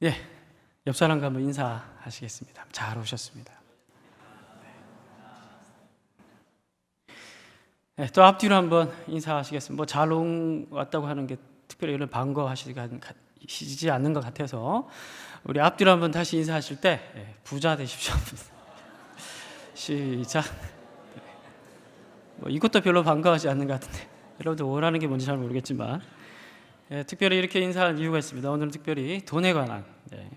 예, 옆 사람과 한번 인사하시겠습니다. 잘 오셨습니다. 네, 또 앞뒤로 한번 인사하시겠습니다. 뭐 잘 왔다고 하는 게 특별히 이런 반가워하시지 않는 것 같아서 우리 앞뒤로 한번 다시 인사하실 때 부자 되십시오. 시작. 뭐 이것도 별로 반가워하지 않는 것 같은데 여러분들 원하는 게 뭔지 잘 모르겠지만 특별히 이렇게 인사할 이유가 있습니다. 오늘은 특별히 돈에 관한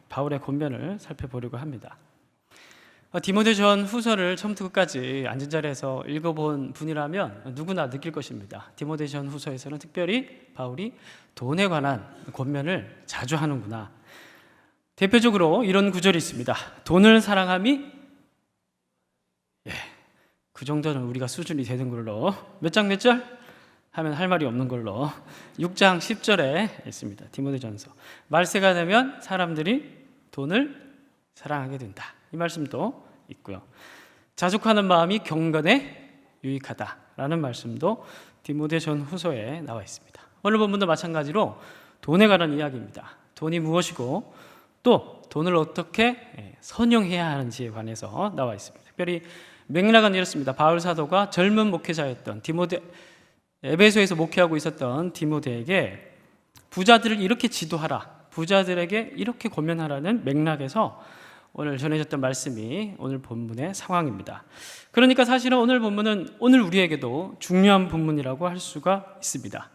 바울의 권면을 살펴보려고 합니다. 디모데전 후서를 처음부터 끝까지 앉은 자리에서 읽어본 분이라면 누구나 느낄 것입니다. 디모데전 후서에서는 특별히 바울이 돈에 관한 권면을 자주 하는구나. 대표적으로 이런 구절이 있습니다. 돈을 사랑함이 그 정도는 우리가 수준이 되는 걸로 몇 장 몇 절? 하면 할 말이 없는 걸로 6장 10절에 있습니다. 디모데전서. 말세가 되면 사람들이 돈을 사랑하게 된다. 이 말씀도 있고요. 자족하는 마음이 경건에 유익하다라는 말씀도 디모데전 후서에 나와 있습니다. 오늘 본문도 마찬가지로 돈에 관한 이야기입니다. 돈이 무엇이고 또 돈을 어떻게 선용해야 하는지에 관해서 나와 있습니다. 특별히 맥락은 이렇습니다. 바울 사도가 젊은 목회자였던 에베소에서 목회하고 있었던 디모데에게 부자들을 이렇게 지도하라, 부자들에게 이렇게 권면하라는 맥락에서 오늘 전해졌던 말씀이 오늘 본문의 상황입니다. 그러니까 사실은 오늘 본문은 오늘 우리에게도 중요한 본문이라고 할 수가 있습니다.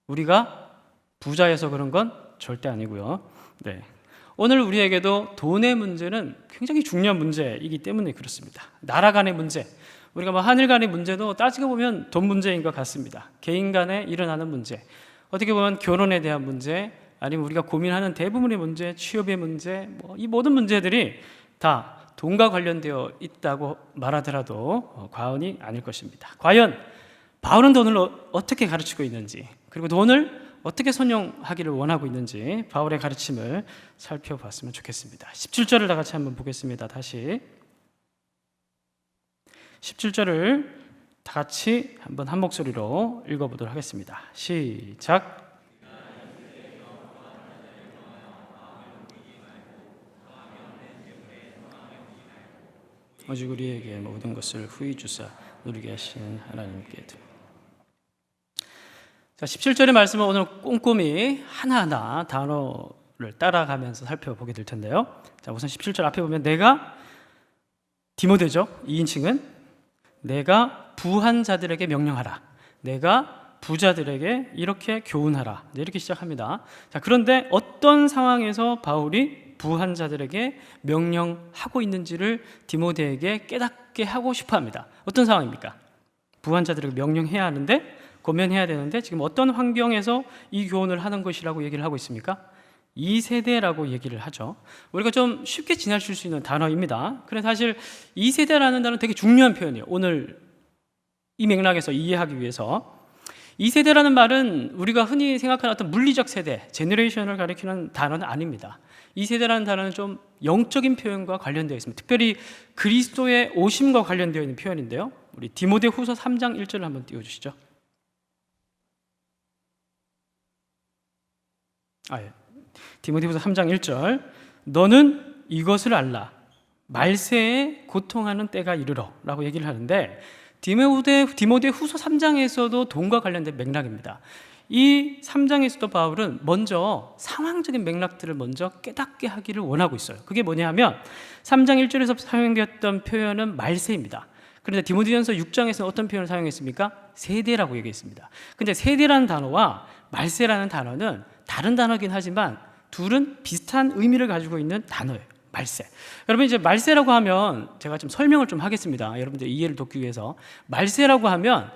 우리가 부자여서 그런 건 절대 아니고요. 오늘 우리에게도 돈의 문제는 굉장히 중요한 문제이기 때문에 그렇습니다. 나라 간의 문제, 우리가 하늘 간의 문제도 따지고 보면 돈 문제인 것 같습니다. 개인 간에 일어나는 문제, 어떻게 보면 결혼에 대한 문제, 아니면 우리가 고민하는 대부분의 문제, 취업의 문제, 이 모든 문제들이 다 돈과 관련되어 있다고 말하더라도 과언이 아닐 것입니다. 과연 바울은 돈을 어떻게 가르치고 있는지, 그리고 돈을 어떻게 선용하기를 원하고 있는지 바울의 가르침을 살펴봤으면 좋겠습니다. 17절을 다 같이 한번 보겠습니다. 다시 17절을 다 같이 한번 한 목소리로 읽어보도록 하겠습니다. 시작. 오직 우리에게 모든 것을 후히 주사 누리게 하신 하나님께. 자, 17절의 말씀은 오늘 꼼꼼히 하나하나 단어를 따라가면서 살펴보게 될 텐데요. 자, 우선 17절 앞에 보면 내가 디모데죠. 2인칭은 내가 부한 자들에게 명령하라. 내가 부자들에게 이렇게 교훈하라. 이렇게 시작합니다. 자, 그런데 어떤 상황에서 바울이 부한 자들에게 명령하고 있는지를 디모데에게 깨닫게 하고 싶어 합니다. 어떤 상황입니까? 부한 자들에게 명령해야 하는데, 권면해야 되는데 지금 어떤 환경에서 이 교훈을 하는 것이라고 얘기를 하고 있습니까? 2세대라고 얘기를 하죠. 우리가 좀 쉽게 지나칠 수 있는 단어입니다. 그래서 사실 2세대라는 단어는 되게 중요한 표현이에요. 오늘 이 맥락에서 이해하기 위해서 2세대라는 말은 우리가 흔히 생각하는 어떤 물리적 세대, 제너레이션을 가리키는 단어는 아닙니다. 2세대라는 단어는 좀 영적인 표현과 관련되어 있습니다. 특별히 그리스도의 오심과 관련되어 있는 표현인데요. 우리 디모데 후서 3장 1절을 한번 띄워주시죠. 디모데후서 3장 1절 너는 이것을 알라 말세에 고통하는 때가 이르러 라고 얘기를 하는데 디모데 후서 3장에서도 돈과 관련된 맥락입니다. 이 3장에서도 바울은 먼저 상황적인 맥락들을 먼저 깨닫게 하기를 원하고 있어요. 그게 뭐냐 하면 3장 1절에서 사용되었던 표현은 말세입니다. 그런데 디모데전서 6장에서 어떤 표현을 사용했습니까? 세대라고 얘기했습니다. 근데 세대라는 단어와 말세라는 단어는 다른 단어긴 하지만 둘은 비슷한 의미를 가지고 있는 단어예요. 말세. 여러분 이제 말세라고 하면 제가 좀 설명을 좀 하겠습니다. 여러분들 이해를 돕기 위해서. 말세라고 하면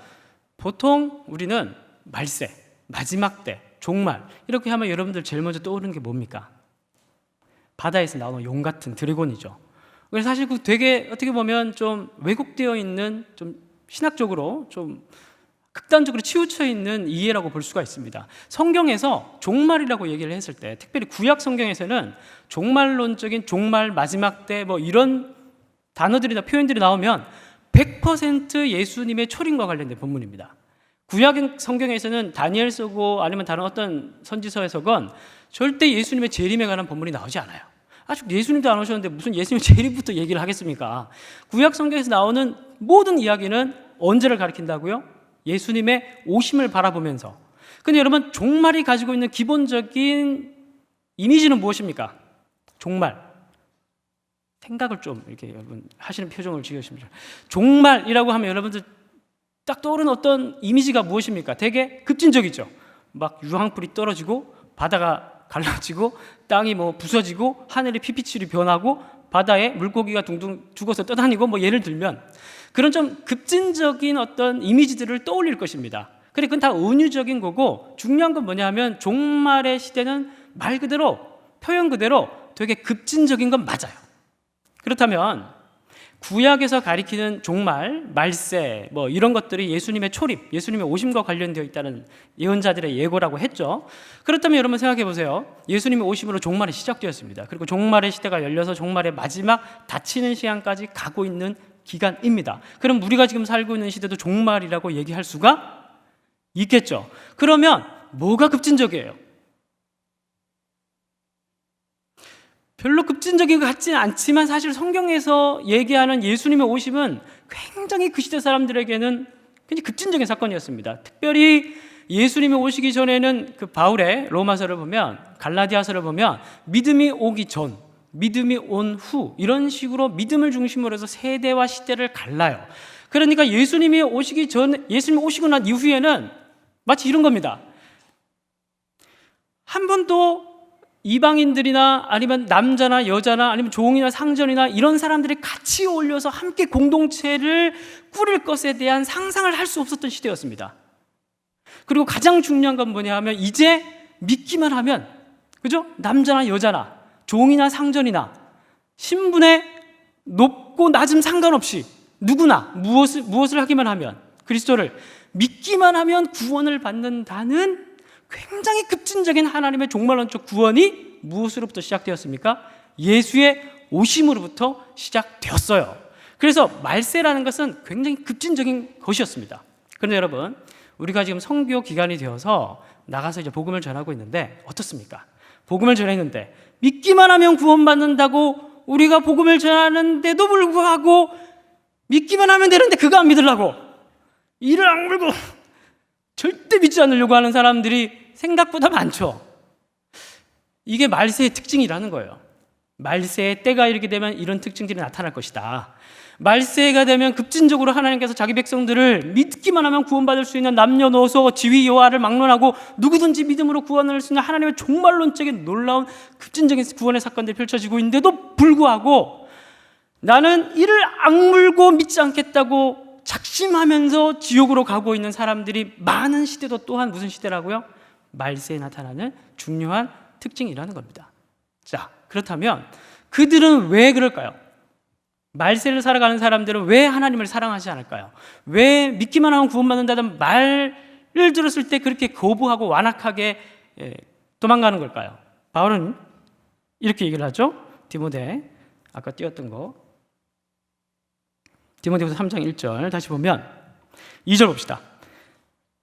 보통 우리는 말세, 마지막 때, 종말 이렇게 하면 여러분들 제일 먼저 떠오르는 게 뭡니까? 바다에서 나오는 용 같은 드래곤이죠. 그래서 사실 그 되게 어떻게 보면 좀 왜곡되어 있는 좀 신학적으로 좀 극단적으로 치우쳐 있는 이해라고 볼 수가 있습니다. 성경에서 종말이라고 얘기를 했을 때, 특별히 구약 성경에서는 종말론적인 종말, 마지막 때 이런 단어들이나 표현들이 나오면 100% 예수님의 초림과 관련된 본문입니다. 구약 성경에서는 다니엘서고 아니면 다른 어떤 선지서에서건 절대 예수님의 재림에 관한 본문이 나오지 않아요. 아직 예수님도 안 오셨는데 무슨 예수님의 재림부터 얘기를 하겠습니까? 구약 성경에서 나오는 모든 이야기는 언제를 가리킨다고요? 예수님의 오심을 바라보면서. 근데 여러분, 종말이 가지고 있는 기본적인 이미지는 무엇입니까? 종말. 생각을 좀 이렇게 여러분 하시는 표정을 지으십니다. 종말이라고 하면 여러분들 딱 떠오르는 어떤 이미지가 무엇입니까? 되게 급진적이죠. 막 유황불이 떨어지고 바다가 갈라지고 땅이 뭐 부서지고 하늘이 피피치로 변하고 바다에 물고기가 둥둥 죽어서 떠다니고 뭐 예를 들면 그런 좀 급진적인 어떤 이미지들을 떠올릴 것입니다. 그래, 그건 다 은유적인 거고 중요한 건 뭐냐면 종말의 시대는 말 그대로 표현 그대로 되게 급진적인 건 맞아요. 그렇다면 구약에서 가리키는 종말, 말세 뭐 이런 것들이 예수님의 초립, 예수님의 오심과 관련되어 있다는 예언자들의 예고라고 했죠. 그렇다면 여러분 생각해 보세요. 예수님의 오심으로 종말이 시작되었습니다. 그리고 종말의 시대가 열려서 종말의 마지막 닫히는 시간까지 가고 있는 기간입니다. 그럼 우리가 지금 살고 있는 시대도 종말이라고 얘기할 수가 있겠죠. 그러면 뭐가 급진적이에요? 별로 급진적인 것 같지는 않지만 사실 성경에서 얘기하는 예수님의 오심은 굉장히 그 시대 사람들에게는 굉장히 급진적인 사건이었습니다. 특별히 예수님이 오시기 전에는 그 바울의 로마서를 보면, 갈라디아서를 보면 믿음이 오기 전, 믿음이 온 후 이런 식으로 믿음을 중심으로 해서 세대와 시대를 갈라요. 그러니까 예수님이 오시기 전, 예수님이 오시고 난 이후에는 마치 이런 겁니다. 한 번도 이방인들이나 아니면 남자나 여자나 아니면 종이나 상전이나 이런 사람들이 같이 어울려서 함께 공동체를 꾸릴 것에 대한 상상을 할 수 없었던 시대였습니다. 그리고 가장 중요한 건 뭐냐 하면 이제 믿기만 하면, 그죠? 남자나 여자나 종이나 상전이나 신분의 높고 낮음 상관없이 누구나 무엇을 하기만 하면, 그리스도를 믿기만 하면 구원을 받는다는 굉장히 급진적인 하나님의 종말론적 구원이 무엇으로부터 시작되었습니까? 예수의 오심으로부터 시작되었어요. 그래서 말세라는 것은 굉장히 급진적인 것이었습니다. 그런데 여러분, 우리가 지금 선교 기간이 되어서 나가서 이제 복음을 전하고 있는데 어떻습니까? 복음을 전했는데 믿기만 하면 구원받는다고 우리가 복음을 전하는데도 불구하고 믿기만 하면 되는데 그거 안 믿으려고 이를 악물고 절대 믿지 않으려고 하는 사람들이 생각보다 많죠. 이게 말세의 특징이라는 거예요. 말세의 때가 이르게 되면 이런 특징들이 나타날 것이다. 말세가 되면 급진적으로 하나님께서 자기 백성들을 믿기만 하면 구원받을 수 있는 남녀노소 지위 여하를 막론하고 누구든지 믿음으로 구원할 수 있는 하나님의 종말론적인 놀라운 급진적인 구원의 사건들이 펼쳐지고 있는데도 불구하고 나는 이를 악물고 믿지 않겠다고 작심하면서 지옥으로 가고 있는 사람들이 많은 시대도 또한 무슨 시대라고요? 말세에 나타나는 중요한 특징이라는 겁니다. 자, 그렇다면 그들은 왜 그럴까요? 말세를 살아가는 사람들은 왜 하나님을 사랑하지 않을까요? 왜 믿기만 하면 구원받는다는 말을 들었을 때 그렇게 거부하고 완악하게 도망가는 걸까요? 바울은 이렇게 얘기를 하죠. 디모데, 아까 띄웠던 거 디모데후서 3장 1절 다시 보면 2절 봅시다.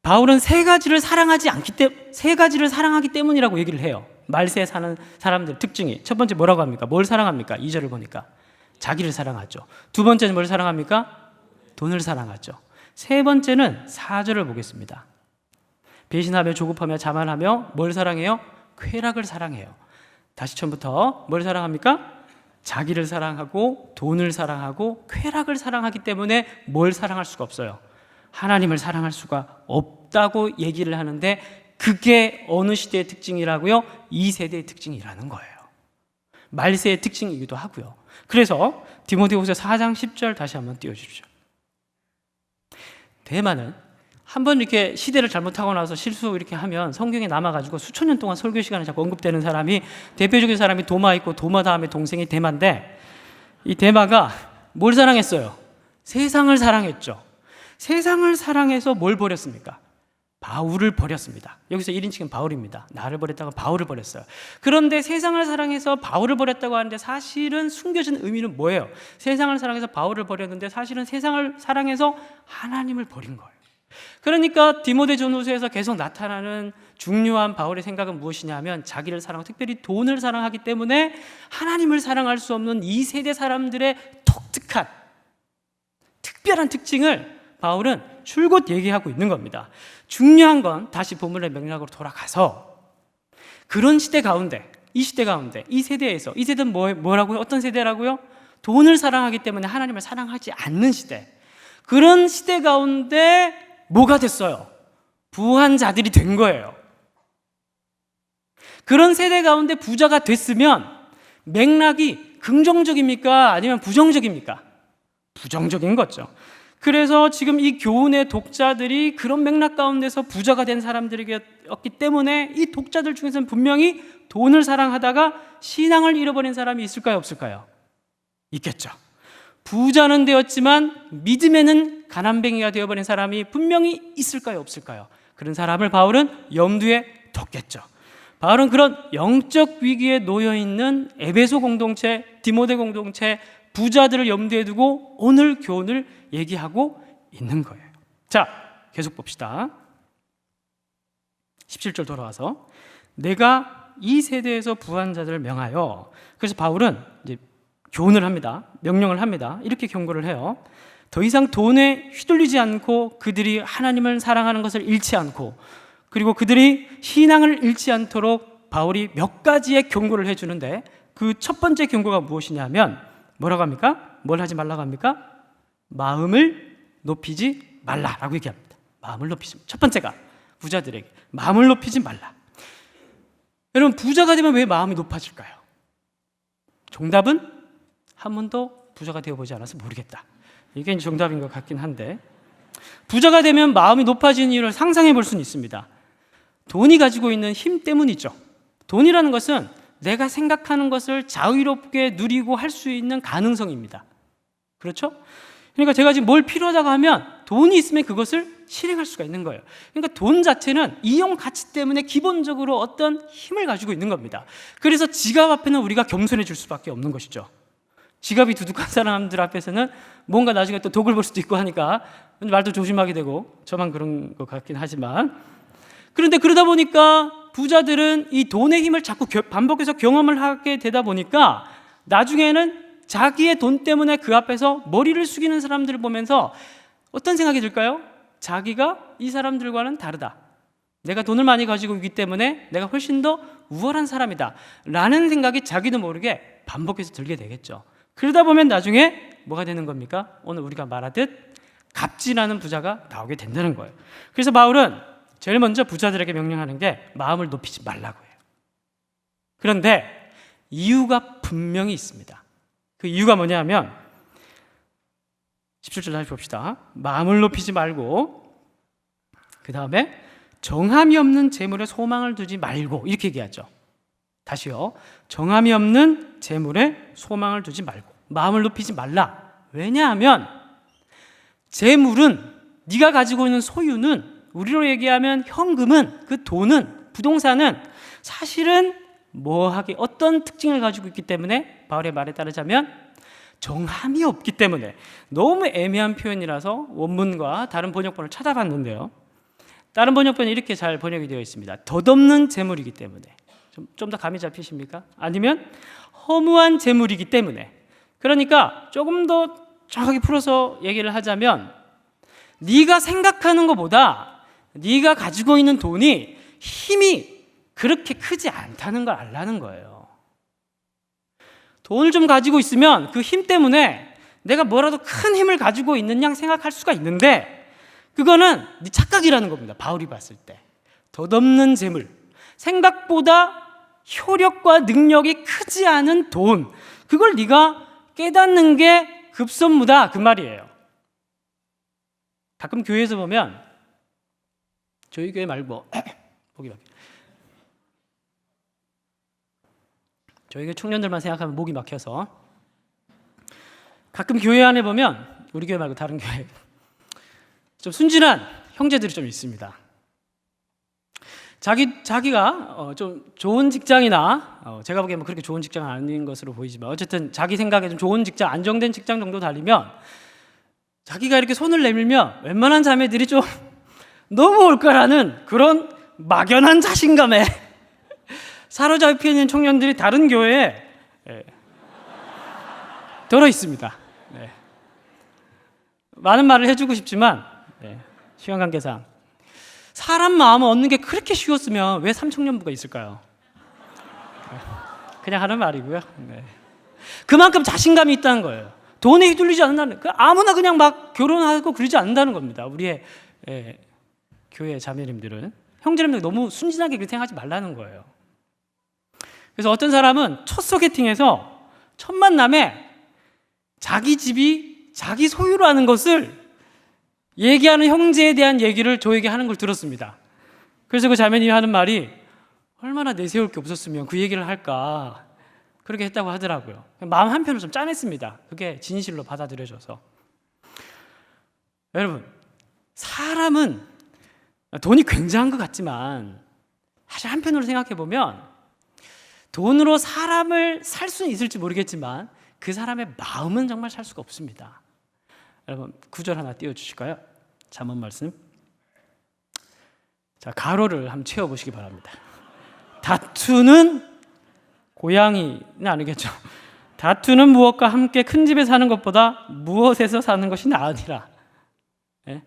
바울은 세 가지를 사랑하기 때문이라고 얘기를 해요. 말세에 사는 사람들 특징이 첫 번째 뭐라고 합니까? 뭘 사랑합니까? 2절을 보니까 자기를 사랑하죠. 두 번째는 뭘 사랑합니까? 돈을 사랑하죠. 세 번째는 4절을 보겠습니다. 배신하며 조급하며 자만하며 뭘 사랑해요? 쾌락을 사랑해요. 다시 처음부터 뭘 사랑합니까? 자기를 사랑하고 돈을 사랑하고 쾌락을 사랑하기 때문에 뭘 사랑할 수가 없어요? 하나님을 사랑할 수가 없다고 얘기를 하는데 그게 어느 시대의 특징이라고요? 이 세대의 특징이라는 거예요. 말세의 특징이기도 하고요. 그래서 디모데후서 4장 10절 다시 한번 띄워주십시오. 대만은 한번 이렇게 시대를 잘못하고 나서 실수 이렇게 하면 성경에 남아가지고 수천 년 동안 설교 시간에 자꾸 언급되는 사람이 대표적인 사람이 도마 있고 도마 다음에 동생이 대마인데 이 대마가 뭘 사랑했어요? 세상을 사랑했죠. 세상을 사랑해서 뭘 버렸습니까? 바울을 버렸습니다. 여기서 1인칭은 바울입니다. 나를 버렸다가 바울을 버렸어요. 그런데 세상을 사랑해서 바울을 버렸다고 하는데 사실은 숨겨진 의미는 뭐예요? 세상을 사랑해서 바울을 버렸는데 사실은 세상을 사랑해서 하나님을 버린 거예요. 그러니까 디모데전후서에서 계속 나타나는 중요한 바울의 생각은 무엇이냐면 자기를 사랑하고 특별히 돈을 사랑하기 때문에 하나님을 사랑할 수 없는 이 세대 사람들의 독특한 특별한 특징을 바울은 줄곧 얘기하고 있는 겁니다. 중요한 건 다시 본문의 맥락으로 돌아가서 그런 시대 가운데, 이 시대 가운데, 이 세대에서, 이 세대는 뭐라고요? 어떤 세대라고요? 돈을 사랑하기 때문에 하나님을 사랑하지 않는 시대. 그런 시대 가운데 뭐가 됐어요? 부한 자들이 된 거예요. 그런 세대 가운데 부자가 됐으면 맥락이 긍정적입니까? 아니면 부정적입니까? 부정적인 거죠. 그래서 지금 이 교훈의 독자들이 그런 맥락 가운데서 부자가 된 사람들이었기 때문에 이 독자들 중에서는 분명히 돈을 사랑하다가 신앙을 잃어버린 사람이 있을까요? 없을까요? 있겠죠. 부자는 되었지만 믿음에는 가난뱅이가 되어버린 사람이 분명히 있을까요? 없을까요? 그런 사람을 바울은 염두에 뒀겠죠. 바울은 그런 영적 위기에 놓여있는 에베소 공동체, 디모데 공동체, 부자들을 염두에 두고 오늘 교훈을 얘기하고 있는 거예요. 자, 계속 봅시다. 17절 돌아와서 내가 이 세대에서 부한 자들을 명하여, 그래서 바울은 이제 교훈을 합니다. 명령을 합니다. 이렇게 경고를 해요. 더 이상 돈에 휘둘리지 않고 그들이 하나님을 사랑하는 것을 잃지 않고 그리고 그들이 신앙을 잃지 않도록 바울이 몇 가지의 경고를 해주는데 그 첫 번째 경고가 무엇이냐면 뭐라고 합니까? 뭘 하지 말라고 합니까? 마음을 높이지 말라라고 얘기합니다. 마음을 높이지. 첫 번째가 부자들에게 마음을 높이지 말라. 여러분, 부자가 되면 왜 마음이 높아질까요? 정답은 한 번도 부자가 되어보지 않아서 모르겠다. 이게 정답인 것 같긴 한데, 부자가 되면 마음이 높아지는 이유를 상상해 볼 수는 있습니다. 돈이 가지고 있는 힘 때문이죠. 돈이라는 것은 내가 생각하는 것을 자유롭게 누리고 할 수 있는 가능성입니다. 그렇죠? 그러니까 제가 지금 뭘 필요하다고 하면 돈이 있으면 그것을 실행할 수가 있는 거예요. 그러니까 돈 자체는 이용 가치 때문에 기본적으로 어떤 힘을 가지고 있는 겁니다. 그래서 지갑 앞에는 우리가 겸손해질 수밖에 없는 것이죠. 지갑이 두둑한 사람들 앞에서는 뭔가 나중에 또 독을 볼 수도 있고 하니까 말도 조심하게 되고, 저만 그런 것 같긴 하지만, 그런데 그러다 보니까 부자들은 이 돈의 힘을 자꾸 반복해서 경험을 하게 되다 보니까 나중에는 자기의 돈 때문에 그 앞에서 머리를 숙이는 사람들을 보면서 어떤 생각이 들까요? 자기가 이 사람들과는 다르다. 내가 돈을 많이 가지고 있기 때문에 내가 훨씬 더 우월한 사람이다 라는 생각이 자기도 모르게 반복해서 들게 되겠죠. 그러다 보면 나중에 뭐가 되는 겁니까? 오늘 우리가 말하듯 갑질하는 부자가 나오게 된다는 거예요. 그래서 바울은 제일 먼저 부자들에게 명령하는 게 마음을 높이지 말라고 해요. 그런데 이유가 분명히 있습니다. 그 이유가 뭐냐면 17절 다시 봅시다. 마음을 높이지 말고 그 다음에 정함이 없는 재물에 소망을 두지 말고, 이렇게 얘기하죠. 다시요. 정함이 없는 재물에 소망을 두지 말고 마음을 높이지 말라. 왜냐하면 재물은, 네가 가지고 있는 소유는, 우리로 얘기하면 현금은, 그 돈은, 부동산은 사실은 어떤 특징을 가지고 있기 때문에, 바울의 말에 따르자면 정함이 없기 때문에. 너무 애매한 표현이라서 원문과 다른 번역본을 찾아봤는데요, 다른 번역본이 이렇게 잘 번역이 되어 있습니다. 덧없는 재물이기 때문에. 좀 더 감이 잡히십니까? 아니면 허무한 재물이기 때문에. 그러니까 조금 더 정확하게 풀어서 얘기를 하자면, 네가 생각하는 것보다 네가 가지고 있는 돈이 힘이 그렇게 크지 않다는 걸 알라는 거예요. 돈을 좀 가지고 있으면 그 힘 때문에 내가 뭐라도 큰 힘을 가지고 있는 양 생각할 수가 있는데, 그거는 네 착각이라는 겁니다. 바울이 봤을 때 덧없는 재물, 생각보다 효력과 능력이 크지 않은 돈, 그걸 네가 깨닫는 게 급선무다, 그 말이에요. 가끔 교회에서 보면, 저희 교회 말고 목이 막혀. 저희 교회 청년들만 생각하면 목이 막혀서, 가끔 교회 안에 보면, 우리 교회 말고 다른 교회 좀 순진한 형제들이 좀 있습니다. 자기가 좀 좋은 직장이나, 제가 보기엔 그렇게 좋은 직장은 아닌 것으로 보이지만 어쨌든 자기 생각에 좀 좋은 직장, 안정된 직장 정도 달리면 자기가 이렇게 손을 내밀면 웬만한 자매들이 좀 넘어올 거라는 그런 막연한 자신감에 사로잡혀 있는 청년들이 다른 교회에 들어 있습니다. 네. 많은 말을 해주고 싶지만 시간 관계상 사람 마음을 얻는 게 그렇게 쉬웠으면 왜 삼청년부가 있을까요? 그냥 하는 말이고요. 네. 그만큼 자신감이 있다는 거예요. 돈에 휘둘리지 않는다는, 아무나 그냥 막 결혼하고 그러지 않는다는 겁니다. 우리의 교회 자매님들은, 형제님들 너무 순진하게 그렇게 생각하지 말라는 거예요. 그래서 어떤 사람은 첫 소개팅에서 첫 만남에 자기 집이 자기 소유라는 것을 얘기하는 형제에 대한 얘기를 저에게 하는 걸 들었습니다. 그래서 그 자매님이 하는 말이 얼마나 내세울 게 없었으면 그 얘기를 할까, 그렇게 했다고 하더라고요. 마음 한편으로 좀 짠했습니다. 그게 진실로 받아들여져서. 여러분, 사람은 돈이 굉장한 것 같지만 사실 한편으로 생각해 보면 돈으로 사람을 살 수는 있을지 모르겠지만 그 사람의 마음은 정말 살 수가 없습니다. 여러분, 구절 하나 띄워주실까요? 잠언 말씀. 자, 가로를 한번 채워보시기 바랍니다. 다투는, 고양이는 아니겠죠. 다투는 무엇과 함께 큰 집에 사는 것보다 무엇에서 사는 것이 나으니라. 예?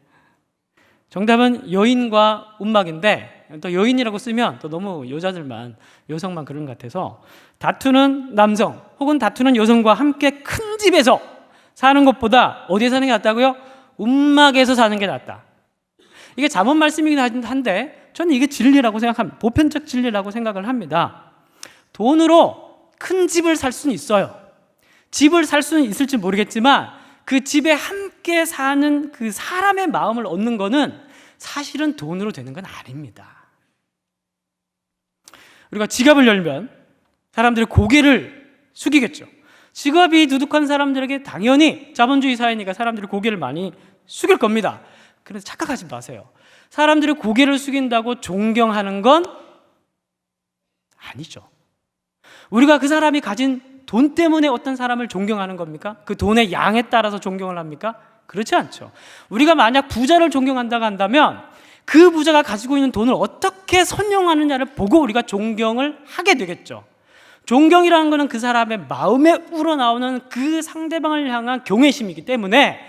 정답은 여인과 움막인데, 또 여인이라고 쓰면 또 너무 여성만 그런 것 같아서, 다투는 남성 혹은 다투는 여성과 함께 큰 집에서 사는 것보다 어디에 사는 게 낫다고요? 움막에서 사는 게 낫다. 이게 잠언 말씀이긴 한데 저는 이게 진리라고 생각합니다. 보편적 진리라고 생각을 합니다. 돈으로 큰 집을 살 수는 있어요. 집을 살 수는 있을지 모르겠지만 그 집에 함께 사는 그 사람의 마음을 얻는 거는 사실은 돈으로 되는 건 아닙니다. 우리가 지갑을 열면 사람들이 고개를 숙이겠죠. 지갑이 두둑한 사람들에게 당연히 자본주의 사회니까 사람들이 고개를 많이 숙일 겁니다. 그래서 착각하지 마세요. 사람들이 고개를 숙인다고 존경하는 건 아니죠. 우리가 그 사람이 가진 돈 때문에 어떤 사람을 존경하는 겁니까? 그 돈의 양에 따라서 존경을 합니까? 그렇지 않죠. 우리가 만약 부자를 존경한다고 한다면 그 부자가 가지고 있는 돈을 어떻게 선용하느냐를 보고 우리가 존경을 하게 되겠죠. 존경이라는 것은 그 사람의 마음에 우러나오는 그 상대방을 향한 경외심이기 때문에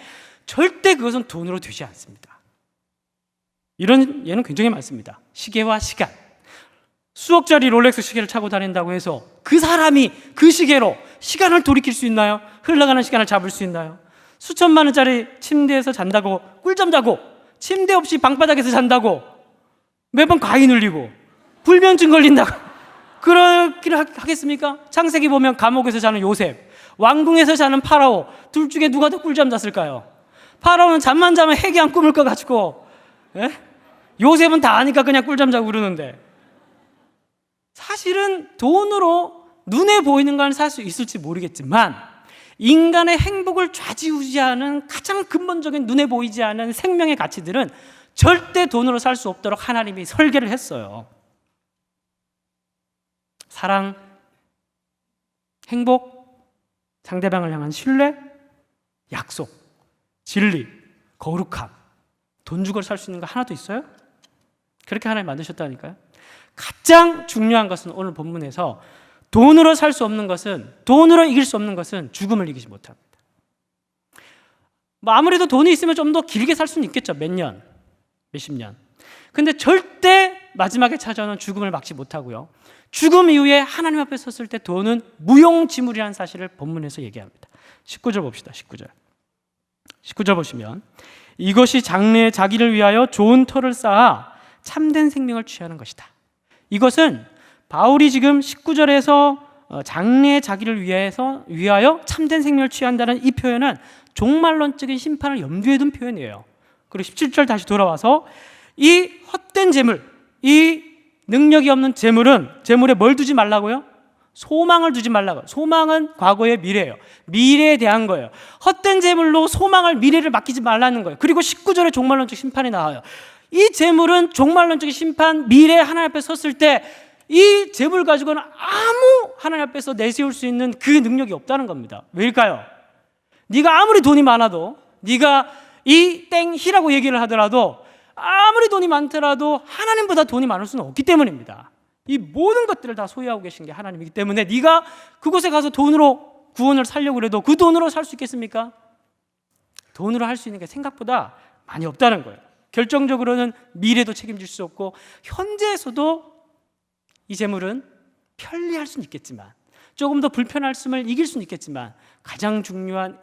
절대 그것은 돈으로 되지 않습니다. 이런 예는 굉장히 많습니다. 시계와 시간. 수억짜리 롤렉스 시계를 차고 다닌다고 해서 그 사람이 그 시계로 시간을 돌이킬 수 있나요? 흘러가는 시간을 잡을 수 있나요? 수천만 원짜리 침대에서 잔다고, 꿀잠 자고, 침대 없이 방바닥에서 잔다고, 매번 가위 눌리고, 불면증 걸린다고 그러기를 하겠습니까? 창세기 보면 감옥에서 자는 요셉, 왕궁에서 자는 파라오, 둘 중에 누가 더 꿀잠 잤을까요? 파라오는 잠만 자면 해괴한 꿈을 꿔가지고, 요셉은 다 아니까 그냥 꿀잠 자고 그러는데, 사실은 돈으로 눈에 보이는 걸 살 수 있을지 모르겠지만 인간의 행복을 좌지우지하는 가장 근본적인 눈에 보이지 않는 생명의 가치들은 절대 돈으로 살 수 없도록 하나님이 설계를 했어요. 사랑, 행복, 상대방을 향한 신뢰, 약속, 진리, 거룩함. 돈 주고 살 수 있는 거 하나도 있어요? 그렇게 하나님 만드셨다니까요. 가장 중요한 것은 오늘 본문에서 돈으로 살 수 없는 것은, 돈으로 이길 수 없는 것은 죽음을 이기지 못합니다. 아무래도 돈이 있으면 좀 더 길게 살 수는 있겠죠. 몇 년, 몇십 년. 근데 절대 마지막에 찾아오는 죽음을 막지 못하고요. 죽음 이후에 하나님 앞에 섰을 때 돈은 무용지물이라는 사실을 본문에서 얘기합니다. 19절 봅시다. 19절 보시면 이것이 장래에 자기를 위하여 좋은 터를 쌓아 참된 생명을 취하는 것이다. 이것은 바울이 지금 19절에서 장래에 자기를 위하여 참된 생명을 취한다는 이 표현은 종말론적인 심판을 염두에 둔 표현이에요. 그리고 17절 다시 돌아와서 이 헛된 재물, 이 능력이 없는 재물에 뭘 두지 말라고요? 소망을 두지 말라고요. 소망은 과거의 미래예요. 미래에 대한 거예요. 헛된 재물로 소망을, 미래를 맡기지 말라는 거예요. 그리고 19절에 종말론적 심판이 나와요. 이 재물은 종말론적인 심판, 미래에 하나님 앞에 섰을 때 이 재물 가지고는 아무 하나님 앞에서 내세울 수 있는 그 능력이 없다는 겁니다. 왜일까요? 네가 아무리 돈이 많아도, 네가 이 땡희라고 얘기를 하더라도 아무리 돈이 많더라도 하나님보다 돈이 많을 수는 없기 때문입니다. 이 모든 것들을 다 소유하고 계신 게 하나님이기 때문에 네가 그곳에 가서 돈으로 구원을 살려고 해도 그 돈으로 살 수 있겠습니까? 돈으로 할 수 있는 게 생각보다 많이 없다는 거예요. 결정적으로는 미래도 책임질 수 없고 현재에서도 이 재물은 편리할 수는 있겠지만 조금 더 불편할 수를 이길 수는 있겠지만 가장 중요한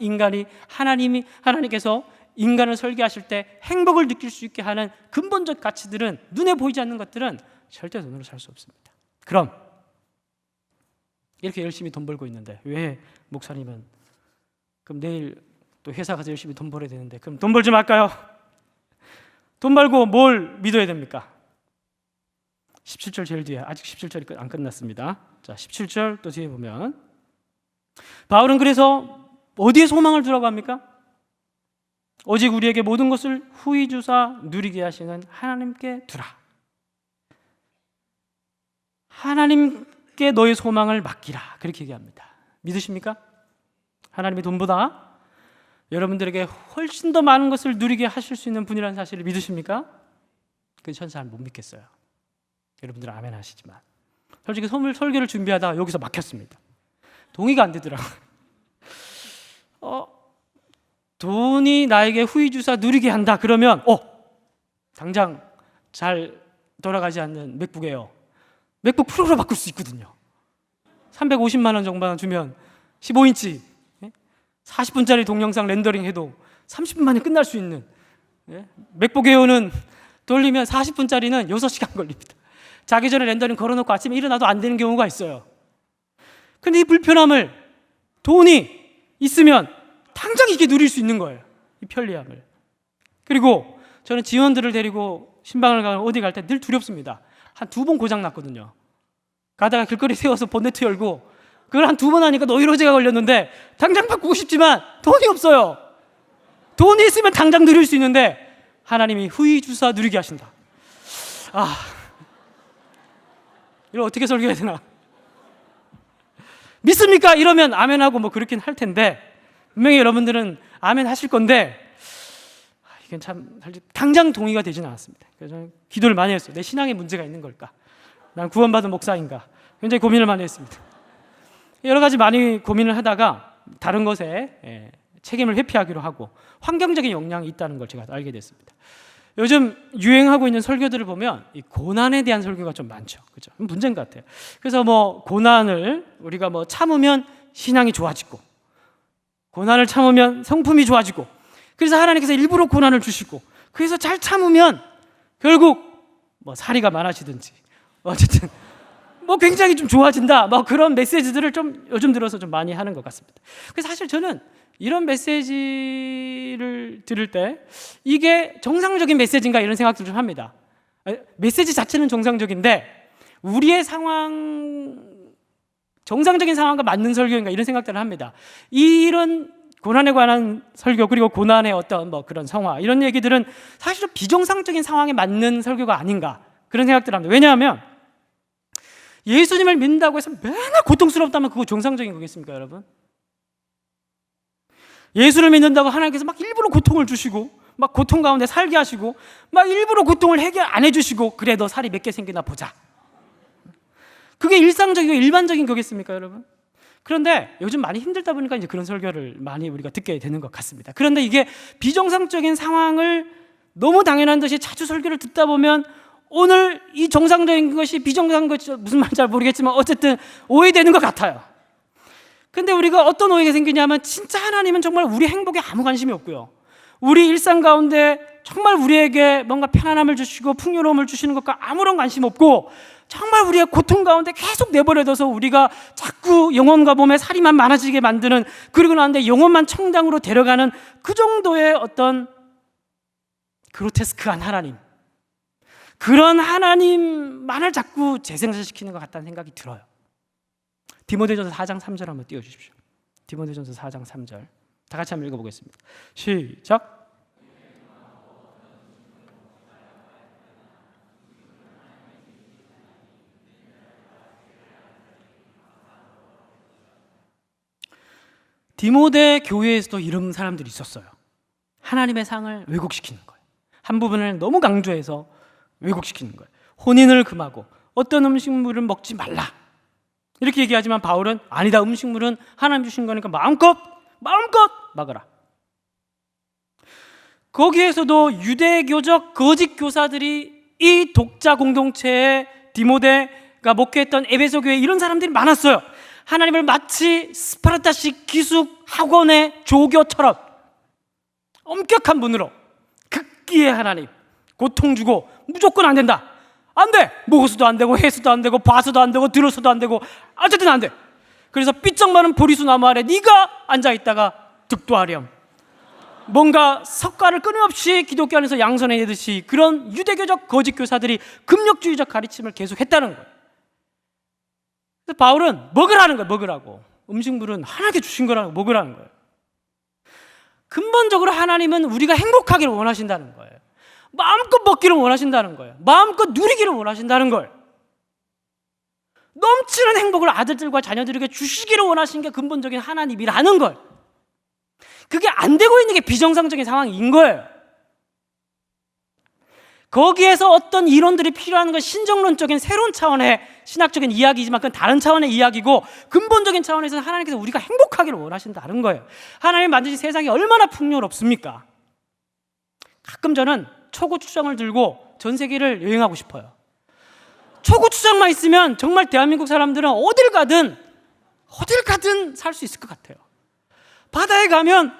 하나님께서 인간을 설계하실 때 행복을 느낄 수 있게 하는 근본적 가치들은 눈에 보이지 않는 것들은 절대 돈으로 살 수 없습니다. 그럼 이렇게 열심히 돈 벌고 있는데 왜 목사님은 그럼 내일 또 회사 가서 열심히 돈 벌어야 되는데 그럼 돈 벌지 말까요? 돈 벌고 뭘 믿어야 됩니까? 17절 제일 뒤에 아직 17절이 안 끝났습니다. 자, 17절 또 뒤에 보면 바울은 그래서 어디에 소망을 두라고 합니까? 오직 우리에게 모든 것을 후히 주사 누리게 하시는 하나님께 두라. 하나님께 너의 소망을 맡기라. 그렇게 얘기합니다. 믿으십니까? 하나님이 돈보다 여러분들에게 훨씬 더 많은 것을 누리게 하실 수 있는 분이라는 사실을 믿으십니까? 그건 전 잘 못 믿겠어요. 여러분들은 아멘 하시지만 솔직히 설교를 준비하다가 여기서 막혔습니다. 동의가 안 되더라고요. 돈이 나에게 후히 주사 누리게 한다 그러면 당장 잘 돌아가지 않는 맥북 에어 맥북 프로로 바꿀 수 있거든요. 350만 원 정도만 주면 15인치 40분짜리 동영상 렌더링 해도 30분 만에 끝날 수 있는 맥북 에어는 돌리면 40분짜리는 6시간 걸립니다. 자기 전에 렌더링 걸어놓고 아침에 일어나도 안 되는 경우가 있어요. 근데 이 불편함을 돈이 있으면 당장 이게 누릴 수 있는 거예요. 이 편리함을. 그리고 저는 지원들을 데리고 신방을 가고 어디 갈 때 늘 두렵습니다. 한 2번 고장 났거든요. 가다가 길거리 세워서 본네트 열고 그걸 한 2번 하니까 노이로제가 걸렸는데 당장 바꾸고 싶지만 돈이 없어요. 돈이 있으면 당장 누릴 수 있는데 하나님이 후히 주사 누리게 하신다. 이걸 어떻게 설교해야 되나? 믿습니까? 이러면 아멘하고 뭐 그렇긴 할 텐데 분명히 여러분들은 아멘 하실 건데 이건 참 당장 동의가 되지는 않았습니다. 그래서 저는 기도를 많이 했어요. 내 신앙에 문제가 있는 걸까? 난 구원받은 목사인가? 굉장히 고민을 많이 했습니다. 여러 가지 많이 고민을 하다가 다른 것에 책임을 회피하기로 하고 환경적인 영향이 있다는 걸 제가 알게 됐습니다. 요즘 유행하고 있는 설교들을 보면 이 고난에 대한 설교가 좀 많죠. 그죠? 문제인 것 같아요. 그래서 뭐 고난을 우리가 뭐 참으면 신앙이 좋아지고 고난을 참으면 성품이 좋아지고 그래서 하나님께서 일부러 고난을 주시고 그래서 잘 참으면 결국 뭐 사리가 많아지든지 어쨌든 뭐 굉장히 좀 좋아진다 뭐 그런 메시지들을 좀 요즘 들어서 좀 많이 하는 것 같습니다. 그래서 사실 저는 이런 메시지를 들을 때 이게 정상적인 메시지인가 이런 생각도 좀 합니다. 메시지 자체는 정상적인데 우리의 정상적인 상황과 맞는 설교인가 이런 생각들을 합니다. 이런 고난에 관한 설교 그리고 고난의 어떤 뭐 그런 성화 이런 얘기들은 사실 좀 비정상적인 상황에 맞는 설교가 아닌가 그런 생각들을 합니다. 왜냐하면 예수님을 믿는다고 해서 맨날 고통스럽다면 그거 정상적인 거겠습니까, 여러분? 예수를 믿는다고 하나님께서 막 일부러 고통을 주시고 막 고통 가운데 살게 하시고 막 일부러 고통을 해결 안 해주시고 그래 너 살이 몇 개 생기나 보자. 그게 일상적이고 일반적인 거겠습니까, 여러분? 그런데 요즘 많이 힘들다 보니까 이제 그런 설교를 많이 우리가 듣게 되는 것 같습니다. 그런데 이게 비정상적인 상황을 너무 당연한 듯이 자주 설교를 듣다 보면 오늘 이 정상적인 것이 비정상인 것이 무슨 말인지 잘 모르겠지만 어쨌든 오해되는 것 같아요. 근데 우리가 어떤 오해가 생기냐면 진짜 하나님은 정말 우리 행복에 아무 관심이 없고요. 우리 일상 가운데 정말 우리에게 뭔가 편안함을 주시고 풍요로움을 주시는 것과 아무런 관심 없고 정말 우리의 고통 가운데 계속 내버려둬서 우리가 자꾸 영혼과 몸에 살이만 많아지게 만드는 그리고 나는데 영혼만 청당으로 데려가는 그 정도의 어떤 그로테스크한 하나님 그런 하나님만을 자꾸 재생산시키는 것 같다는 생각이 들어요. 디모데전서 4장 3절 한번 띄워주십시오. 디모데전서 4장 3절 다 같이 한번 읽어보겠습니다. 시작. 디모데 교회에서도 이런 사람들이 있었어요. 하나님의 상을 왜곡시키는 거예요. 한 부분을 너무 강조해서 왜곡시키는 거예요. 혼인을 금하고 어떤 음식물을 먹지 말라 이렇게 얘기하지만 바울은 아니다, 음식물은 하나님 주신 거니까 마음껏 먹어라. 거기에서도 유대교적 거짓 교사들이 이 독자 공동체에 디모데가 목회했던 에베소 교회 이런 사람들이 많았어요. 하나님을 마치 스파르타식 기숙 학원의 조교처럼 엄격한 분으로 극기의 하나님, 고통 주고 무조건 안 된다, 안 돼, 먹어서도 안 되고 해서도 안 되고 봐서도 안 되고 들어서도 안 되고 어쨌든 안 돼. 그래서 삐쩍 마른 보리수 나무 아래 네가 앉아있다가 득도하렴, 뭔가 석가를 끊임없이 기독교 안에서 양선해내듯이 그런 유대교적 거짓 교사들이 금욕주의적 가르침을 계속했다는 거예요. 그래서 바울은 먹으라는 거예요. 먹으라고. 음식물은 하나님께 주신 거라고 먹으라는 거예요. 근본적으로 하나님은 우리가 행복하기를 원하신다는 거예요. 마음껏 먹기를 원하신다는 거예요. 마음껏 누리기를 원하신다는 거예요. 넘치는 행복을 아들들과 자녀들에게 주시기를 원하신 게 근본적인 하나님이라는 거예요. 그게 안 되고 있는 게 비정상적인 상황인 거예요. 거기에서 어떤 이론들이 필요한 건 신정론적인 새로운 차원의 신학적인 이야기지만 그건 다른 차원의 이야기고, 근본적인 차원에서는 하나님께서 우리가 행복하기를 원하신다는 거예요. 하나님 만드신 세상이 얼마나 풍요롭습니까? 가끔 저는 초고추장을 들고 전 세계를 여행하고 싶어요. 초고추장만 있으면 정말 대한민국 사람들은 어딜 가든 살 수 있을 것 같아요. 바다에 가면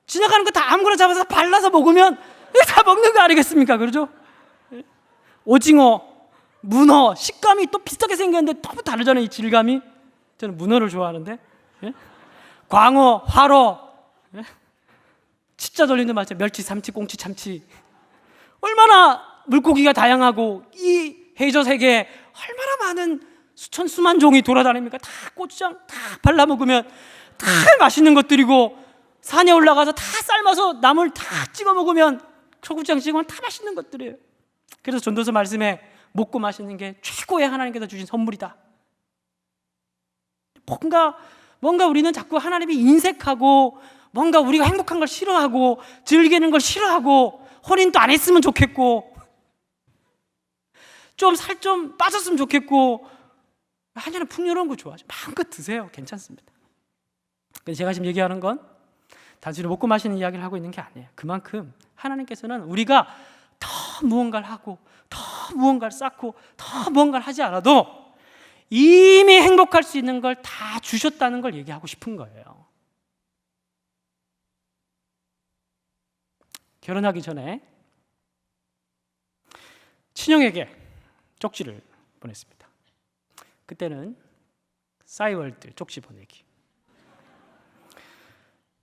지나가는 거 다 아무거나 잡아서 발라서 먹으면 다 먹는 거 아니겠습니까? 그러죠? 오징어, 문어, 식감이 또 비슷하게 생겼는데 너무 다르잖아요, 이 질감이. 저는 문어를 좋아하는데. 예? 광어, 화로, 예? 치자 돌리는 맛에 멸치, 삼치, 꽁치, 참치. 얼마나 물고기가 다양하고 이 해저 세계에 얼마나 많은 수천 수만 종이 돌아다닙니까? 다 고추장 다 발라 먹으면 다 맛있는 것들이고, 산에 올라가서 다 삶아서 나물 다 찍어 먹으면 초고추장 찍으면 다 맛있는 것들이에요. 그래서 전도서 말씀에 먹고 마시는 게 최고의 하나님께서 주신 선물이다. 뭔가 우리는 자꾸 하나님이 인색하고 뭔가 우리가 행복한 걸 싫어하고 즐기는 걸 싫어하고 혼인도 안 했으면 좋겠고 좀 살 좀 빠졌으면 좋겠고, 하나님은 풍요로운 거 좋아하죠. 마음껏 드세요. 괜찮습니다. 제가 지금 얘기하는 건 단순히 먹고 마시는 이야기를 하고 있는 게 아니에요. 그만큼 하나님께서는 우리가 더 무언가를 하고 더 무언가를 쌓고 더 무언가를 하지 않아도 이미 행복할 수 있는 걸 다 주셨다는 걸 얘기하고 싶은 거예요. 결혼하기 전에 친형에게 쪽지를 보냈습니다. 그때는 싸이월드 쪽지 보내기.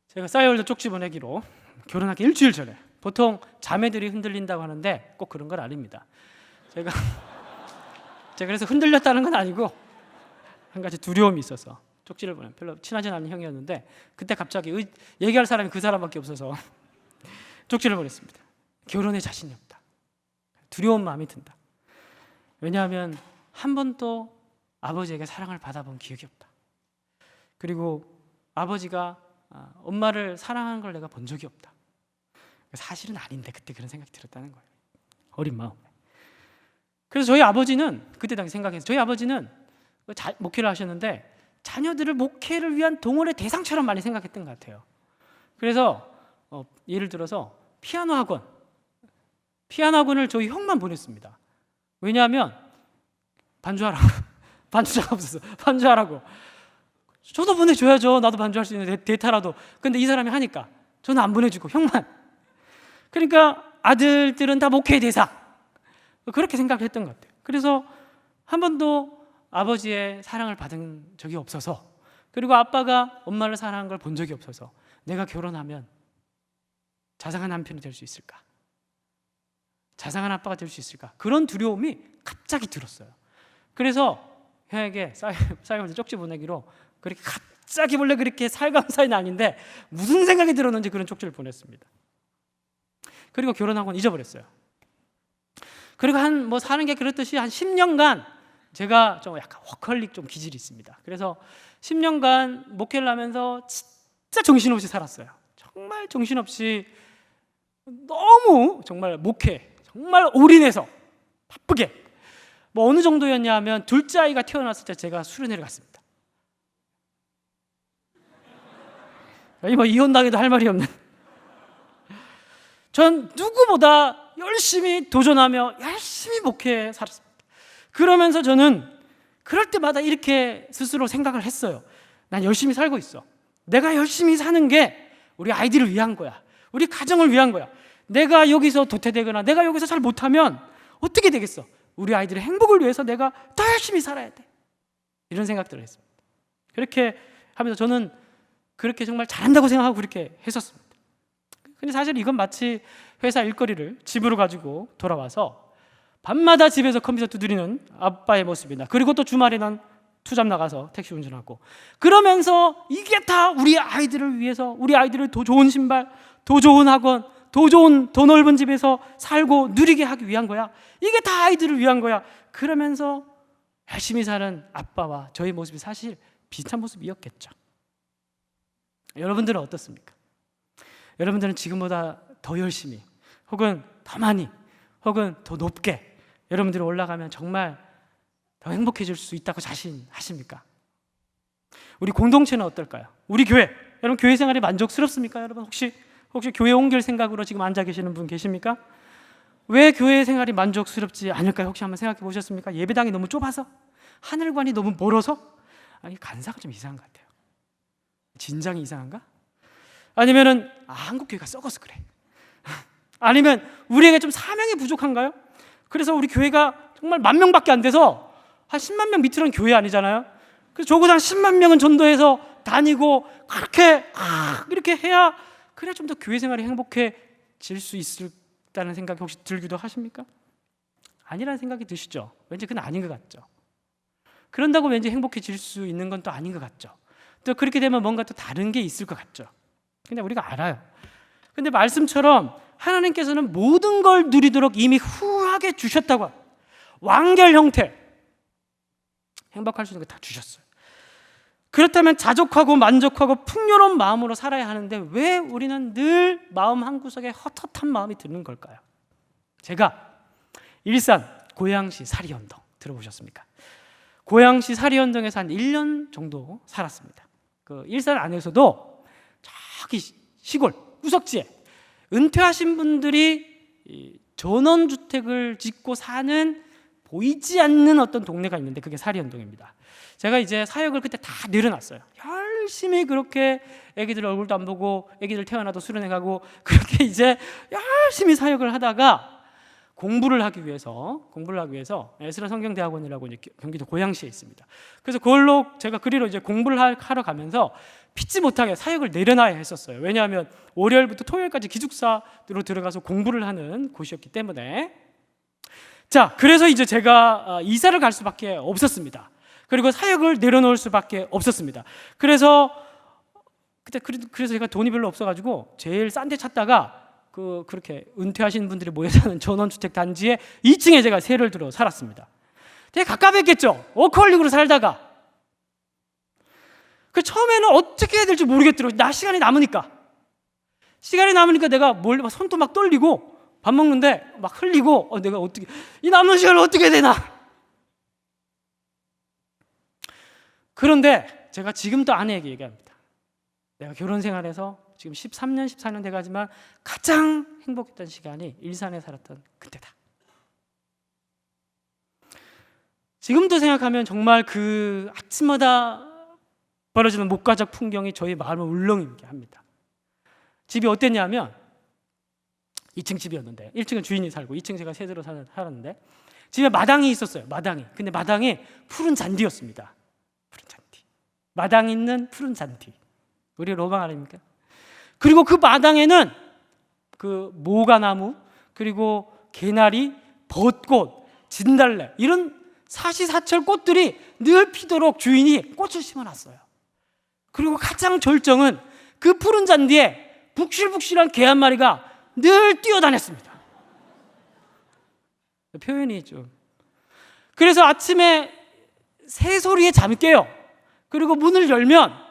제가 싸이월드 쪽지 보내기로 결혼하기 일주일 전에, 보통 자매들이 흔들린다고 하는데 꼭 그런 건 아닙니다. 제가 그래서 흔들렸다는 건 아니고 한 가지 두려움이 있어서 쪽지를 보내. 별로 친하지 않은 형이었는데 그때 갑자기 얘기할 사람이 그 사람밖에 없어서 쪽지를 보냈습니다. 결혼에 자신이 없다. 두려운 마음이 든다. 왜냐하면 한 번도 아버지에게 사랑을 받아본 기억이 없다. 그리고 아버지가 엄마를 사랑하는 걸 내가 본 적이 없다. 사실은 아닌데 그때 그런 생각이 들었다는 거예요. 어린 마음에. 그래서 저희 아버지는 그때 당시 생각해서, 저희 아버지는 목회를 하셨는데 자녀들을 목회를 위한 동원의 대상처럼 많이 생각했던 것 같아요. 그래서 예를 들어서 피아노 학원을 저희 형만 보냈습니다. 왜냐하면 반주하라고. 반주자가 없어서 반주하라고. 저도 보내줘야죠. 나도 반주할 수 있는 데이터라도. 근데 이 사람이 하니까 저는 안 보내주고 형만. 그러니까 아들들은 다 목회의 대상, 그렇게 생각을 했던 것 같아요. 그래서 한 번도 아버지의 사랑을 받은 적이 없어서, 그리고 아빠가 엄마를 사랑한 걸 본 적이 없어서 내가 결혼하면 자상한 남편이 될 수 있을까? 자상한 아빠가 될 수 있을까? 그런 두려움이 갑자기 들었어요. 그래서 형에게 싸이월드 쪽지 보내기로 그렇게 갑자기, 원래 그렇게 살가운 사이는 아닌데 무슨 생각이 들었는지 그런 쪽지를 보냈습니다. 그리고 결혼하고는 잊어버렸어요. 그리고 사는 게 그렇듯이 한 10년간 제가 좀 약간 워커홀릭 좀 기질이 있습니다. 그래서 10년간 목회를 하면서 진짜 정신없이 살았어요. 정말 정신없이 너무 정말 목회 정말 올인해서 바쁘게 뭐 어느 정도였냐 하면 둘째 아이가 태어났을 때 제가 수련회를 갔습니다. 뭐 이혼당해도 할 말이 없는, 전 누구보다 열심히 도전하며 열심히 목회에 살았습니다. 그러면서 저는 그럴 때마다 이렇게 스스로 생각을 했어요. 난 열심히 살고 있어. 내가 열심히 사는 게 우리 아이들을 위한 거야. 우리 가정을 위한 거야. 내가 여기서 도태되거나 내가 여기서 잘 못하면 어떻게 되겠어? 우리 아이들의 행복을 위해서 내가 더 열심히 살아야 돼. 이런 생각들을 했습니다. 그렇게 하면서 저는 그렇게 정말 잘한다고 생각하고 그렇게 했었습니다. 근데 사실 이건 마치 회사 일거리를 집으로 가지고 돌아와서 밤마다 집에서 컴퓨터 두드리는 아빠의 모습이나, 그리고 또 주말에는 투잡 나가서 택시 운전하고, 그러면서 이게 다 우리 아이들을 위해서, 우리 아이들을 더 좋은 신발, 더 좋은 학원, 더 좋은, 더 넓은 집에서 살고 누리게 하기 위한 거야. 이게 다 아이들을 위한 거야. 그러면서 열심히 사는 아빠와 저의 모습이 사실 비슷한 모습이었겠죠. 여러분들은 어떻습니까? 여러분들은 지금보다 더 열심히, 혹은 더 많이, 혹은 더 높게 여러분들이 올라가면 정말 더 행복해질 수 있다고 자신하십니까? 우리 공동체는 어떨까요? 우리 교회, 여러분 교회 생활이 만족스럽습니까? 여러분 혹시 교회 옮길 생각으로 지금 앉아 계시는 분 계십니까? 왜 교회 생활이 만족스럽지 않을까요? 혹시 한번 생각해 보셨습니까? 예배당이 너무 좁아서? 하늘관이 너무 멀어서? 아니, 간사가 좀 이상한 것 같아요. 진장이 이상한가? 아니면은 한국교회가 썩어서 그래. 아니면 우리에게 좀 사명이 부족한가요? 그래서 우리 교회가 정말 10,000명밖에 안 돼서 한 10만 명 밑으로는 교회 아니잖아요. 그래서 적어도 한 10만 명은 전도해서 다니고 그렇게 이렇게 해야, 그래야 좀 더 교회 생활이 행복해질 수 있다는 생각이 혹시 들기도 하십니까? 아니라는 생각이 드시죠? 왠지 그건 아닌 것 같죠? 그런다고 왠지 행복해질 수 있는 건 또 아닌 것 같죠? 또 그렇게 되면 뭔가 또 다른 게 있을 것 같죠? 근데 우리가 알아요. 근데 말씀처럼 하나님께서는 모든 걸 누리도록 이미 후하게 주셨다고, 완결 형태, 행복할 수 있는 거 다 주셨어요. 그렇다면 자족하고 만족하고 풍요로운 마음으로 살아야 하는데 왜 우리는 늘 마음 한구석에 헛헛한 마음이 드는 걸까요? 제가 일산 고양시 사리언동 들어보셨습니까? 고양시 사리언동에서 한 1년 정도 살았습니다. 그 일산 안에서도 저기 시골 구석지에 은퇴하신 분들이 전원주택을 짓고 사는 보이지 않는 어떤 동네가 있는데 그게 사리언동입니다. 제가 이제 사역을 그때 다 내려놨어요. 열심히 그렇게 애기들 얼굴도 안 보고, 애기들 태어나도 수련회 가고, 그렇게 이제 열심히 사역을 하다가 공부를 하기 위해서 에스라 성경대학원이라고 이제 경기도 고양시에 있습니다. 그래서 그걸로 제가 그리로 이제 공부를 하러 가면서 피치 못하게 사역을 내려놔야 했었어요. 왜냐하면 월요일부터 토요일까지 기숙사로 들어가서 공부를 하는 곳이었기 때문에. 자, 그래서 이제 제가 이사를 갈 수밖에 없었습니다. 그리고 사역을 내려놓을 수밖에 없었습니다. 그래서 제가 돈이 별로 없어가지고 제일 싼 데 찾다가 그렇게 은퇴하신 분들이 모여 사는 전원주택 단지에 2층에 제가 세를 들어 살았습니다. 되게 가깝겠죠. 워커홀릭으로 살다가. 그 처음에는 어떻게 해야 될지 모르겠더라고요. 시간이 남으니까 내가 손도 막 떨리고, 밥 먹는데 막 흘리고, 내가 어떻게 이 남은 시간을 어떻게 해야 되나. 그런데 제가 지금도 아내에게 얘기합니다. 내가 결혼 생활에서 지금 13년, 14년 돼가지만 가장 행복했던 시간이 일산에 살았던 그때다. 지금도 생각하면 정말 그 아침마다 벌어지는 목가적 풍경이 저희 마음을 울렁이게 합니다. 집이 어땠냐면 2층 집이었는데 1층은 주인이 살고 2층 제가 세대로 살았는데 집에 마당이 있었어요. 근데 마당이 푸른 잔디였습니다. 푸른 잔디. 마당 있는 푸른 잔디. 우리 로망 아닙니까? 그리고 그 마당에는 그 모가나무, 그리고 개나리, 벚꽃, 진달래, 이런 사시사철 꽃들이 늘 피도록 주인이 꽃을 심어놨어요. 그리고 가장 절정은 그 푸른 잔디에 북실북실한 개 한 마리가 늘 뛰어다녔습니다. 표현이 좀. 그래서 아침에 새 소리에 잠이 깨요. 그리고 문을 열면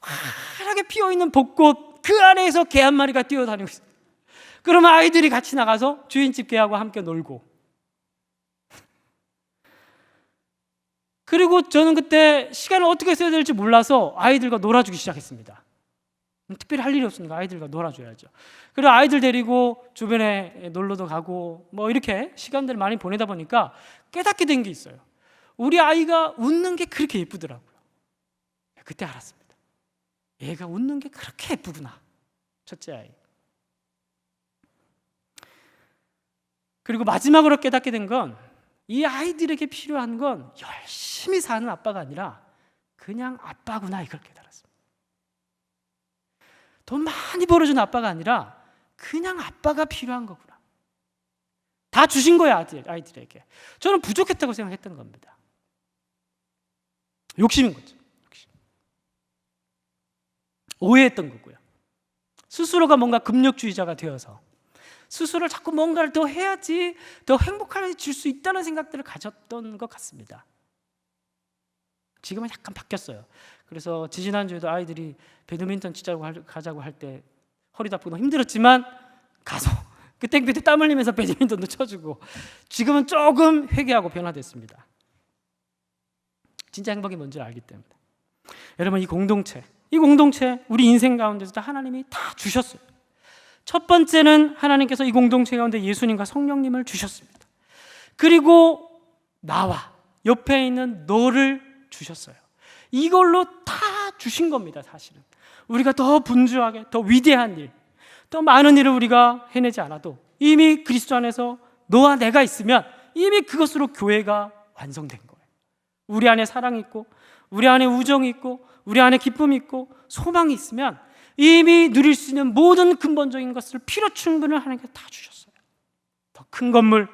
환하게 피어있는 벚꽃 그 아래에서 개 한 마리가 뛰어다니고 있어요. 그러면 아이들이 같이 나가서 주인집 개하고 함께 놀고, 그리고 저는 그때 시간을 어떻게 써야 될지 몰라서 아이들과 놀아주기 시작했습니다. 특별히 할 일이 없으니까 아이들과 놀아줘야죠. 그리고 아이들 데리고 주변에 놀러도 가고 뭐 이렇게 시간들을 많이 보내다 보니까 깨닫게 된 게 있어요. 우리 아이가 웃는 게 그렇게 예쁘더라고요. 그때 알았습니다. 얘가 웃는 게 그렇게 예쁘구나. 첫째 아이. 그리고 마지막으로 깨닫게 된 건, 이 아이들에게 필요한 건 열심히 사는 아빠가 아니라 그냥 아빠구나, 이걸 깨달았습니다. 돈 많이 벌어준 아빠가 아니라 그냥 아빠가 필요한 거구나. 다 주신 거야, 아이들에게. 저는 부족했다고 생각했던 겁니다. 욕심인 거죠. 욕심. 오해했던 거고요. 스스로가 뭔가 금욕주의자가 되어서 스스로를 자꾸 뭔가를 더 해야지 더 행복해질 수 있다는 생각들을 가졌던 것 같습니다. 지금은 약간 바뀌었어요. 그래서 지지난주에도 아이들이 배드민턴 가자고 할 때 허리도 아프고 너무 힘들었지만 가서 그 땡볕에 땀 흘리면서 배드민턴도 쳐주고, 지금은 조금 회개하고 변화됐습니다. 진짜 행복이 뭔지 알기 때문에. 여러분, 이 공동체 우리 인생 가운데서도 하나님이 다 주셨어요. 첫 번째는 하나님께서 이 공동체 가운데 예수님과 성령님을 주셨습니다. 그리고 나와 옆에 있는 너를 주셨어요. 이걸로 다 주신 겁니다. 사실은 우리가 더 분주하게, 더 위대한 일, 더 많은 일을 우리가 해내지 않아도 이미 그리스도 안에서 너와 내가 있으면 이미 그것으로 교회가 완성된 거예요. 우리 안에 사랑이 있고, 우리 안에 우정이 있고, 우리 안에 기쁨이 있고, 소망이 있으면 이미 누릴 수 있는 모든 근본적인 것을 필요 충분을 하나님께서 다 주셨어요. 더 큰 건물,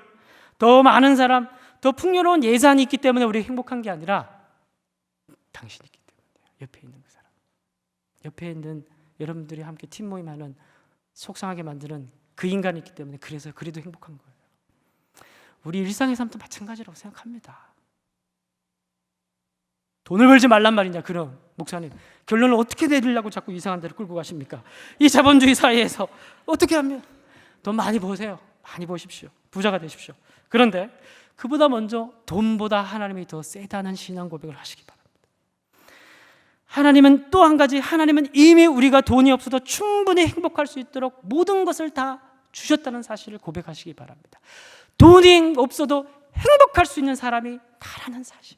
더 많은 사람, 더 풍요로운 예산이 있기 때문에 우리가 행복한 게 아니라 당신이 있기 때문에, 옆에 있는 그 사람, 옆에 있는 여러분들이 함께 팀 모임하는 속상하게 만드는 그 인간이 있기 때문에, 그래서 그래도 행복한 거예요. 우리 일상의 삶도 마찬가지라고 생각합니다. 돈을 벌지 말란 말이냐, 그럼 목사님 결론을 어떻게 내리려고 자꾸 이상한 데로 끌고 가십니까? 이 자본주의 사회에서 어떻게 하면 돈 많이 버세요. 많이 버십시오. 부자가 되십시오. 그런데 그보다 먼저 돈보다 하나님이 더 세다는 신앙 고백을 하시기 바랍니다. 하나님은 또 한 가지, 하나님은 이미 우리가 돈이 없어도 충분히 행복할 수 있도록 모든 것을 다 주셨다는 사실을 고백하시기 바랍니다. 돈이 없어도 행복할 수 있는 사람이 나라는 사실.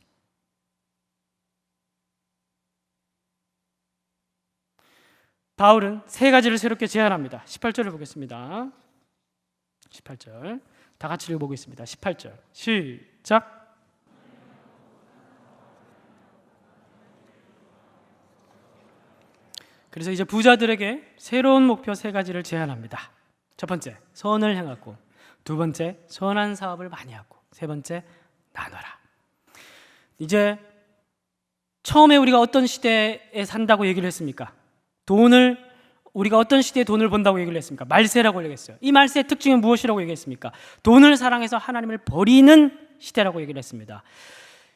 바울은 세 가지를 새롭게 제안합니다. 18절을 보겠습니다. 18절 다 같이 읽어보겠습니다. 18절 시작. 그래서 이제 부자들에게 새로운 목표 세 가지를 제안합니다. 첫 번째, 선을 행하고, 두 번째, 선한 사업을 많이 하고, 세 번째, 나눠라. 이제 처음에 우리가 어떤 시대에 산다고 얘기를 했습니까? 우리가 어떤 시대에 돈을 번다고 얘기를 했습니까? 말세라고 얘기했어요. 이 말세의 특징이 무엇이라고 얘기했습니까? 돈을 사랑해서 하나님을 버리는 시대라고 얘기를 했습니다.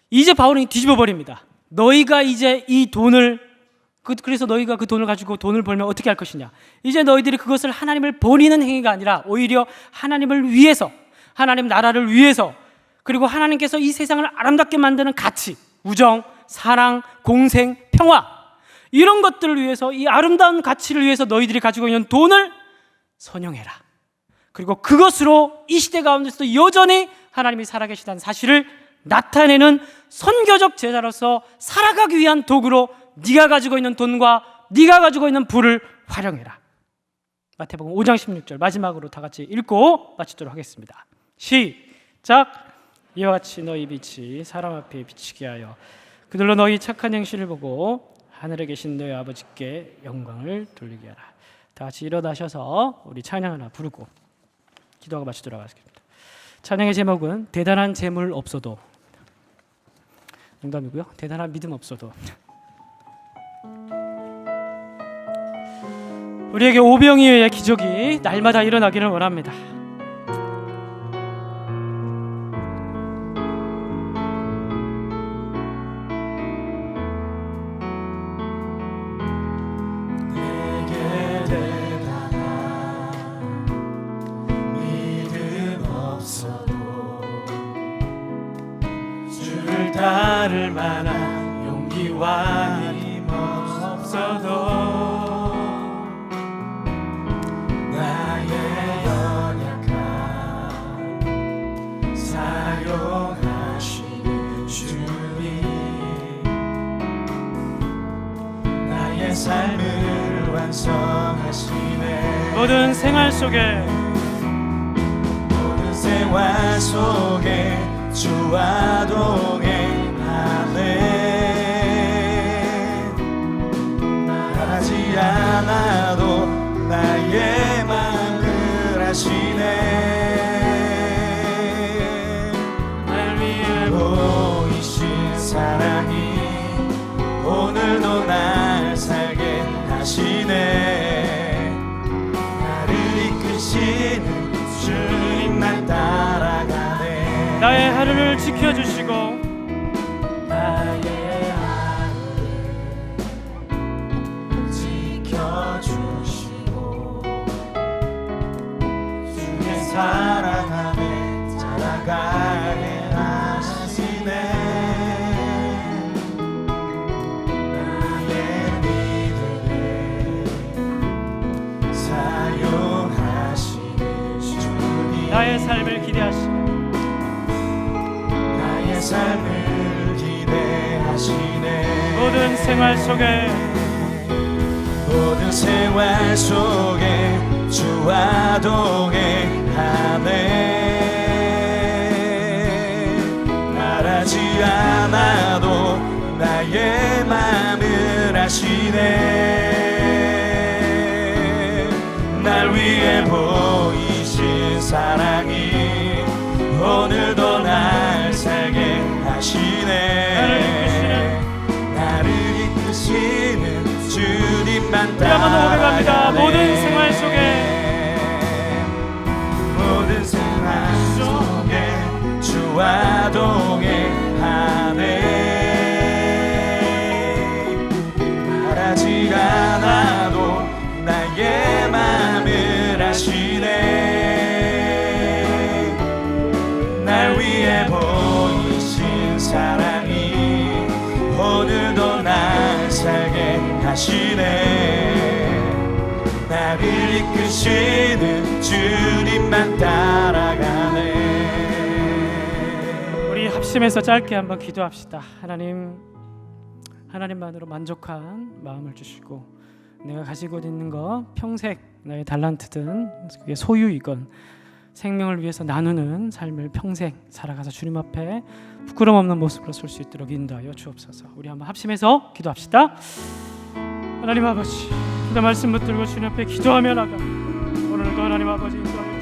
이제 바울은 뒤집어 버립니다. 너희가 이제 이 돈을, 그래서 너희가 그 돈을 가지고 돈을 벌면 어떻게 할 것이냐? 이제 너희들이 그것을 하나님을 버리는 행위가 아니라 오히려 하나님을 위해서, 하나님 나라를 위해서, 그리고 하나님께서 이 세상을 아름답게 만드는 가치, 우정, 사랑, 공생, 평화, 이런 것들을 위해서, 이 아름다운 가치를 위해서 너희들이 가지고 있는 돈을 선용해라. 그리고 그것으로 이 시대 가운데서도 여전히 하나님이 살아계시다는 사실을 나타내는 선교적 제자로서 살아가기 위한 도구로 네가 가지고 있는 돈과 네가 가지고 있는 부를 활용해라. 마태복음 5장 16절 마지막으로 다 같이 읽고 마치도록 하겠습니다. 시작. 이와 같이 너희 빛이 사람 앞에 비치게 하여 그들로 너희 착한 행실을 보고 하늘에 계신 너희 아버지께 영광을 돌리게 하라. 다 같이 일어나셔서 우리 찬양 하나 부르고 기도하고 마치도록 하겠습니다. 찬양의 제목은 대단한 재물 없어도, 농담이고요. 대단한 믿음 없어도. 우리에게 오병이어의 기적이 날마다 일어나기를 원합니다. 말할 만한 용기와 힘 없어도 나의 연약함 사용하시는 주님, 나의 삶을 완성하시네. 모든 생활 속에 생활 속에 주와 동행하네. 말하지 않아도 나의 마음을 아시네. 날 위해 보이신 사랑이 오늘도 날 살게 하시네. 나를 이끄시는 주님만 따라가네. 나의 하루를 지켜주시고 나의 하루를 지켜주시고 주의 사랑 안에 자라가게 하시네. 나의 믿음에 사용하시는 주님, 나의 삶을 기대하시네. 나의 삶을 기대하시네. 모든 생활 속에 모든 생활 속에 주와 동행하네. 말하지 않아도 나의 마음을 아시네. 날 위해 보이신 사랑이 오늘도 날 살게 하시네. 나를 이끄시는 주님만 우리 한번 더 고백합니다. 모든 생활 속에 모든 생활 속에 주와 동행하네. 말하지 않아도 나의 마음을 아시네. 날 위해 보이신 사랑이 오늘도 날 살게 하시네. 나를 이끄시는 주님만 따라가네. 우리 합심해서 짧게 한번 기도합시다. 하나님만으로 만족한 마음을 주시고 내가 가지고 있는 거 평생 나의 달란트든 그게 소유이건 생명을 위해서 나누는 삶을 평생 살아가서 주님 앞에 부끄럼 없는 모습으로 설 수 있도록 인도하여 주옵소서. 우리 한번 합심해서 기도합시다. 하나님 아버지, 기도 말씀 붙들고 주님 앞에 기도하며 나가 오늘도 하나님 아버지 인도하여